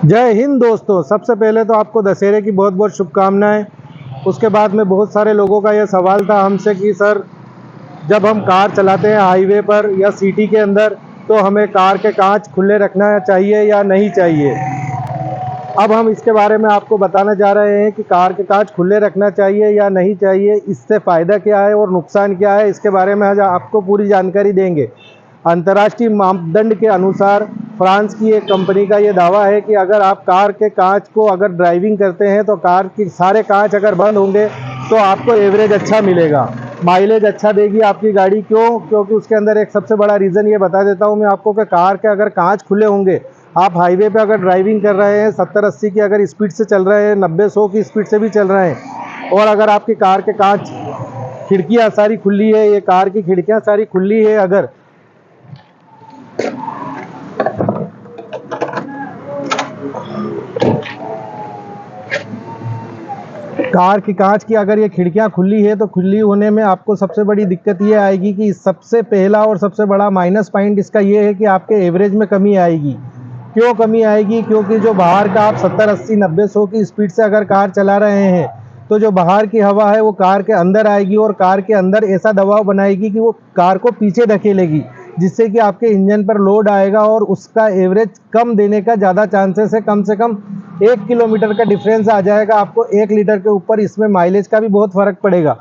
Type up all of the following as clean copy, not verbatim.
जय हिंद दोस्तों। सबसे पहले तो आपको दशहरे की बहुत बहुत शुभकामनाएं। उसके बाद में बहुत सारे लोगों का यह सवाल था हमसे कि सर, जब हम कार चलाते हैं हाईवे पर या सिटी के अंदर, तो हमें कार के कांच खुले रखना चाहिए या नहीं चाहिए। अब हम इसके बारे में आपको बताने जा रहे हैं कि कार के कांच खुले रखना चाहिए या नहीं चाहिए, इससे फ़ायदा क्या है और नुकसान क्या है, इसके बारे में आज आपको पूरी जानकारी देंगे। अंतर्राष्ट्रीय मापदंड के अनुसार फ्रांस की एक कंपनी का ये दावा है कि अगर आप कार के कांच को अगर ड्राइविंग करते हैं तो कार के सारे कांच अगर बंद होंगे तो आपको एवरेज अच्छा मिलेगा, माइलेज अच्छा देगी आपकी गाड़ी। क्योंकि उसके अंदर एक सबसे बड़ा रीज़न ये बता देता हूँ मैं आपको कि कार के अगर कांच खुले होंगे, आप हाईवे पे अगर ड्राइविंग कर रहे हैं 70-80 की अगर स्पीड से चल रहे हैं, 90-100 की स्पीड से भी चल रहे हैं, और अगर आपकी कार के कांच खिड़कियाँ सारी खुली है, ये कार की खिड़कियाँ सारी खुली है, अगर कार की कांच की अगर ये खिड़कियां खुली है तो खुली होने में आपको सबसे बड़ी दिक्कत ये आएगी कि सबसे पहला और सबसे बड़ा माइनस पॉइंट इसका ये है कि आपके एवरेज में कमी आएगी। क्यों कमी आएगी? क्योंकि जो बाहर का आप 70-80 90-100 की स्पीड से अगर कार चला रहे हैं तो जो बाहर की हवा है वो कार के अंदर आएगी और कार के अंदर ऐसा दबाव बनाएगी कि वो कार को पीछे धकेलेगी, जिससे कि आपके इंजन पर लोड आएगा और उसका एवरेज कम देने का ज़्यादा चांसेस है। कम से कम 1 किलोमीटर का डिफरेंस आ जाएगा आपको 1 लीटर के ऊपर। इसमें माइलेज का भी बहुत फ़र्क पड़ेगा।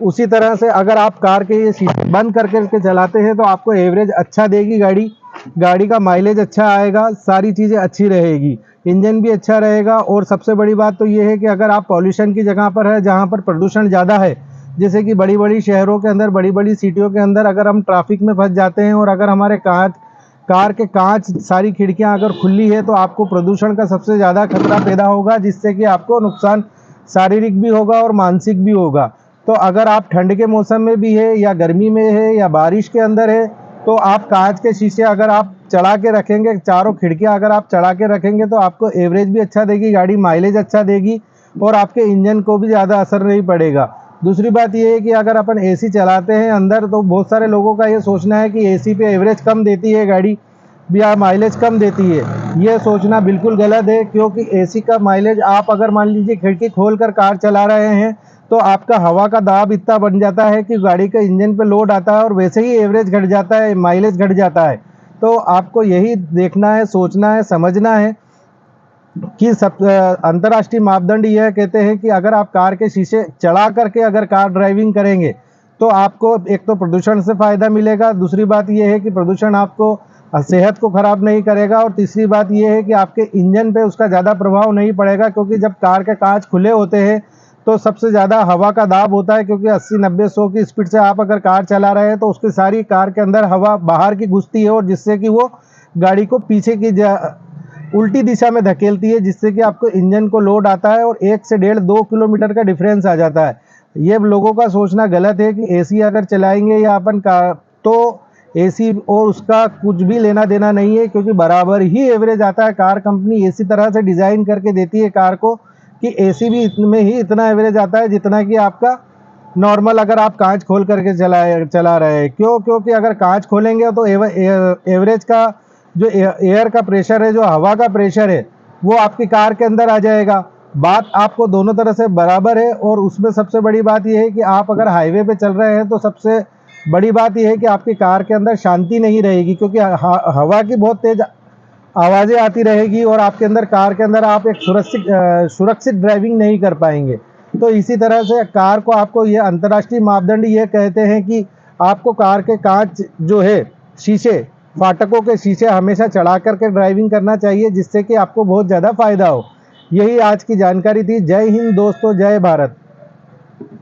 उसी तरह से अगर आप कार के ये शीशे बंद करके चलाते हैं तो आपको एवरेज अच्छा देगी गाड़ी का माइलेज अच्छा आएगा, सारी चीज़ें अच्छी रहेगी, इंजन भी अच्छा रहेगा। और सबसे बड़ी बात तो ये है कि अगर आप पॉल्यूशन की जगह पर है जहाँ पर प्रदूषण ज़्यादा है, जैसे कि बड़ी बड़ी शहरों के अंदर, बड़ी बड़ी सिटियों के अंदर, अगर हम ट्रैफिक में फंस जाते हैं और अगर हमारे कार के कांच सारी खिड़कियां अगर खुली है तो आपको प्रदूषण का सबसे ज़्यादा खतरा पैदा होगा, जिससे कि आपको नुकसान शारीरिक भी होगा और मानसिक भी होगा। तो अगर आप ठंड के मौसम में भी है या गर्मी में है या बारिश के अंदर है तो आप कांच के शीशे अगर आप चढ़ा के रखेंगे, चारों खिड़कियां अगर आप चढ़ा के रखेंगे तो आपको एवरेज भी अच्छा देगी, गाड़ी माइलेज अच्छा देगी और आपके इंजन को भी ज़्यादा असर नहीं पड़ेगा। दूसरी बात यह है कि अगर अपन एसी चलाते हैं अंदर, तो बहुत सारे लोगों का ये सोचना है कि एसी पे एवरेज कम देती है गाड़ी या माइलेज कम देती है। ये सोचना बिल्कुल गलत है, क्योंकि एसी का माइलेज, आप अगर मान लीजिए खिड़की खोलकर कार चला रहे हैं तो आपका हवा का दाब इतना बन जाता है कि गाड़ी के इंजन पे लोड आता है और वैसे ही एवरेज घट जाता है, माइलेज घट जाता है। तो आपको यही देखना है, सोचना है, समझना है कि सब अंतर्राष्ट्रीय मापदंड यह कहते हैं कि अगर आप कार के शीशे चढ़ा करके अगर कार ड्राइविंग करेंगे तो आपको एक तो प्रदूषण से फ़ायदा मिलेगा, दूसरी बात यह है कि प्रदूषण आपको सेहत को ख़राब नहीं करेगा, और तीसरी बात यह है कि आपके इंजन पे उसका ज़्यादा प्रभाव नहीं पड़ेगा। क्योंकि जब कार के कांच खुले होते हैं तो सबसे ज़्यादा हवा का दाब होता है, क्योंकि 80-90-100 की स्पीड से आप अगर कार चला रहे हैं तो उसकी सारी कार के अंदर हवा बाहर की घुसती है और जिससे कि वो गाड़ी को पीछे की उल्टी दिशा में धकेलती है, जिससे कि आपको इंजन को लोड आता है और 1 से 1.5-2 किलोमीटर का डिफरेंस आ जाता है। ये लोगों का सोचना गलत है कि एसी अगर चलाएंगे या अपन कार, तो एसी और उसका कुछ भी लेना देना नहीं है, क्योंकि बराबर ही एवरेज आता है। कार कंपनी इसी तरह से डिज़ाइन करके देती है कार को कि एसी भी में ही इतना एवरेज आता है जितना कि आपका नॉर्मल अगर आप कांच खोल करके चला रहे हैं। क्योंकि अगर कांच खोलेंगे तो एवरेज का जो एयर का प्रेशर है, जो हवा का प्रेशर है, वो आपकी कार के अंदर आ जाएगा। बात आपको दोनों तरह से बराबर है। और उसमें सबसे बड़ी बात यह है कि आप अगर हाईवे पे चल रहे हैं तो सबसे बड़ी बात यह है कि आपकी कार के अंदर शांति नहीं रहेगी, क्योंकि हवा की बहुत तेज आवाज़ें आती रहेगी और आपके अंदर, कार के अंदर आप एक सुरक्षित ड्राइविंग नहीं कर पाएंगे। तो इसी तरह से कार को, आपको ये अंतर्राष्ट्रीय मापदंड ये कहते हैं कि आपको कार के कांच जो है, शीशे, फाटकों के शीशे हमेशा चढ़ा करके ड्राइविंग करना चाहिए, जिससे कि आपको बहुत ज़्यादा फ़ायदा हो। यही आज की जानकारी थी। जय हिंद दोस्तों, जय भारत।